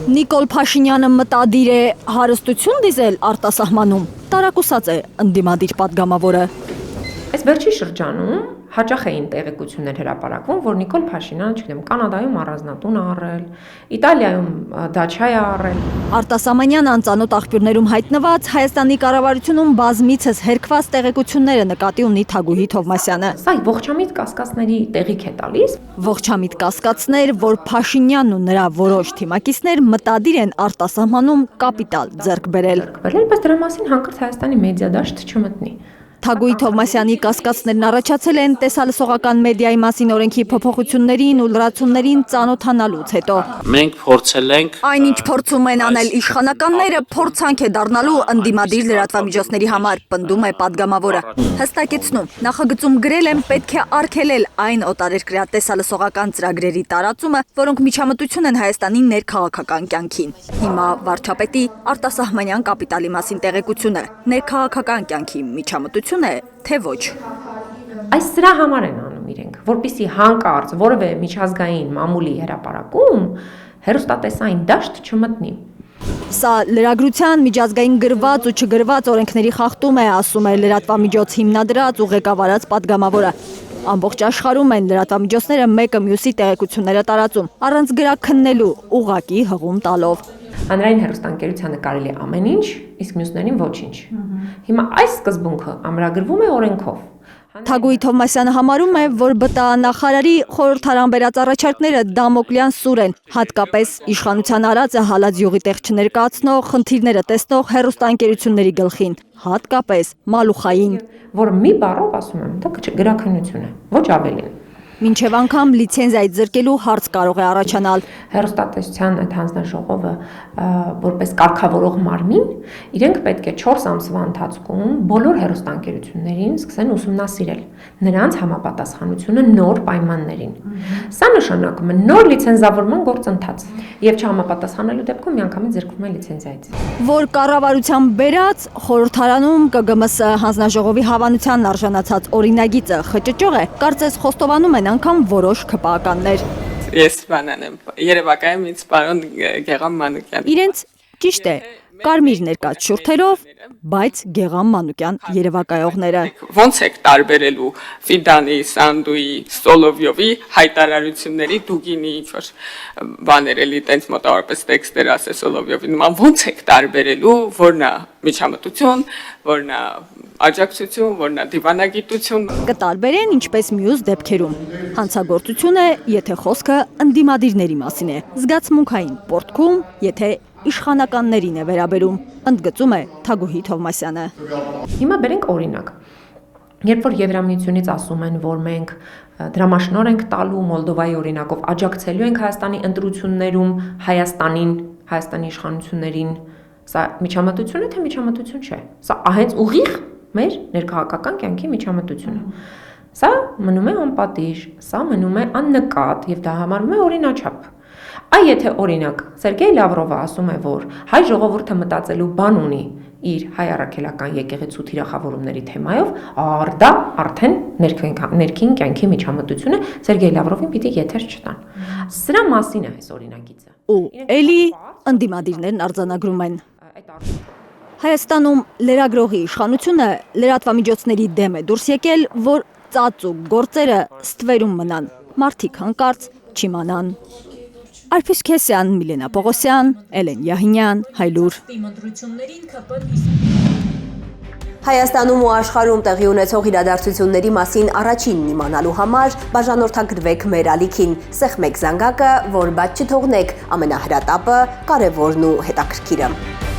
Նիկոլ Փաշինյանը մտադիր է հարստություն դիզել արտասահմանում, տարակուսած է ընդդիմադիր պատգամավորը։ Այս վերջի շրջանում հաճախ էին տեղեկություններ հրապարակվում, որ Նիկոլ Փաշինյանը, չգիտեմ, Կանադայում առանձնատուն է առել, Իտալիայում դաչա է առել։ Արտասահմանյան անծանոթ աղբյուրներում հայտնված Հայաստանի կառավարությունում բազմիցս հերքված տեղեկությունները նկատի ունի Թագուհի Թովմասյանը։ Սա ողջամիտ կասկածների տեղիք է տալիս։ Ողջամիտ կասկածներ, որ Փաշինյանն ու նրա որոշ թիմակիցներ մտադիր են արտասահմանում կապիտալ ձեռք բերել։ Բայց դրա մասին հանկարծ Հայաստանի մեդիա դաշտ չմտնի։ Թագուհի Թովմասյանի կասկածներն առաջացել են տեսալսողական մեդիայի մասին օրենքի փոփոխություններին ու լրացումներին ծանոթանալուց հետո։ Մենք փորձել ենք Այնինչ փորձում են անել իշխանականները, փորձանք է դառնալու ընդդիմադիր լրատվամիջոցների համար, պնդում է պատգամավորը։ Հստակեցնում, նախագծում գրել են պետք է արգելել այն օտարերկրյա տեսալսողական ծրագրերի տարածումը, որոնք միջամտություն են Հայաստանի ներքաղաքական կյանքին։ Հիմա վարչապետի արտասահմանյան կապիտալի մասին տեղեկությունը ներքաղաքական կյանքի միջամտություն է, թե ոչ։ Այս սրա համար են անում իրենք, որպեսզի հանկարծ որևէ միջազգային մամուլի հրապարակում հեռուստատեսային դաշտ չմտնի։ Սա լրագրության միջազգային գրված ու չգրված օրենքների խախտում է, ասում է լրատվամիջոց հիմնադրած ու ղեկավարած պատգամավորը։ Ամբողջ աշխարհում են լրատվամիջոցները մեկը մյուսի տեղեկությունները տարածում, առանց գրաքննելու, ուղղակի հղում տալով։ Հանրային հեռուստաընկերությանը կարելի է ամեն ինչ, իսկ մյուսներին ոչինչ։ Հիմա այս սկզբունքը ամրագրվում է օրենքով։ Թագուհի Թովմասյանը համարում է, որ ԲՏԱ նախարարի խորհրդարան բերած առաջարկները դամոկլյան սուր են, հատկապես իշխանության արածը հալած յուղի տեղ չներկայացնող, խնդիրները տեսնող հեռուստաընկերությունների գլխին, հատկապես Մալուխային, Որ մի բառով ասում եմ, դա գրաքննություն է, ոչ ավելին։ Մինչև անգամ լիցենզիայի ձեռքելու հարց կարող է առաջանալ։ Հեռուստատեսության այդ հանձնաժողովը որպես կարգավորող մարմին, իրենք պետք է 4 ամսվա ընթացքում բոլոր հեռուստաընկերություններին սկսեն ուսումնասիրել նրանց համապատասխանությունը նոր պայմաններին։ Սա նշանակում է նոր լիցենզավորման գործընթաց եւ չհամապատասխանելու դեպքում միանգամից զրկվում է լիցենզիայից։ Որ կառավարության բերած խորհրդարանում ԿԳՄՍ հանձնաժողովի հավանությանն արժանացած օրինագիծը խճճող է, կարծես խոստովանում են անգամ որոշ ԿՊԱ-ականներ։ Ես բանան եմ, երևակայեմ ինձ պարոն Գեգամ Մանուկյան։ Իրենց ճիշտ է, կարմիր ներկած շուրթերով, բայց Գեգամ Մանուկյան երևակայողները։ Ոնց եք տարբերելու Ֆիդանի, Սանդուի, Սոլովյովի հայտարարությունների դուգինի ինչ-որ բաներ էլի տենց մոտավորապես տեքստեր ասե Սոլովյովի նման, ոնց եք տարբերելու, որն է միջամտություն, որն է աջակցություն, որն է դիվանագիտություն։ Կտարբերեն ինչպես մյուս դեպքերում։ Հանցագործություն է, եթե խոսքը ընդդիմադիրների մասին է, զգացմունքային պորտքում, եթե իշխանականներին է վերաբերում, ընդգծում է Թագուհի Թովմասյանը։ Հիմա բերենք օրինակ։ Երբ որ Եվրամիությունից ասում են, որ մենք դրամաշնոր ենք տալու Մոլդովայի օրինակով, աջակցելու ենք Հայաստանի ընտրություններում Հայաստանի իշխանություններին, սա միջամտություն է, թե միջամտություն չէ։ Սա հենց ուղիղ մեր ներքաղաքական կյանքի միջամտություն է։ Սա մնում է անպատիժ, սա մնում է աննկատ եւ դա համարվում է օրինաչափ։ Այ եթե օրինակ Սերգեյ Լավրովը ասում է, որ հայ ժողովուրդը մտածելու բան ունի իր հայ առաքելական եկեղեցու թիրախավորումների թեմայով, դա արդեն ներքին կյանքի միջամտություն է, Սերգեյ Լավրովին պիտի եթեր չտան։ Սրա մասին է այս օրինագիծը։ Ու էլի ընդդիմադիրներն արձանագրում են։ Հայաստանում լրագրողի իշխանությունը լրատվամիջոցների դեմ է դուրս եկել, որ ծածուկ գործերը ստվերում մնան, մարդիկ հանկարծ չիմանան։ Արփիս Քեսյան, Միլենա Պողոսյան, Էլեն Յահինյան, Հայլուր։ Հայաստանում ու աշխարհում տեղի ունեցող իրադարձությունների մասին առաջինն իմանալու համար բաժանորդագրվեք մեր ալիքին, սեղմեք զանգակը, որ բաց չթողնեք ամենահրատապը, կարևորն ու հետաքրքիրը։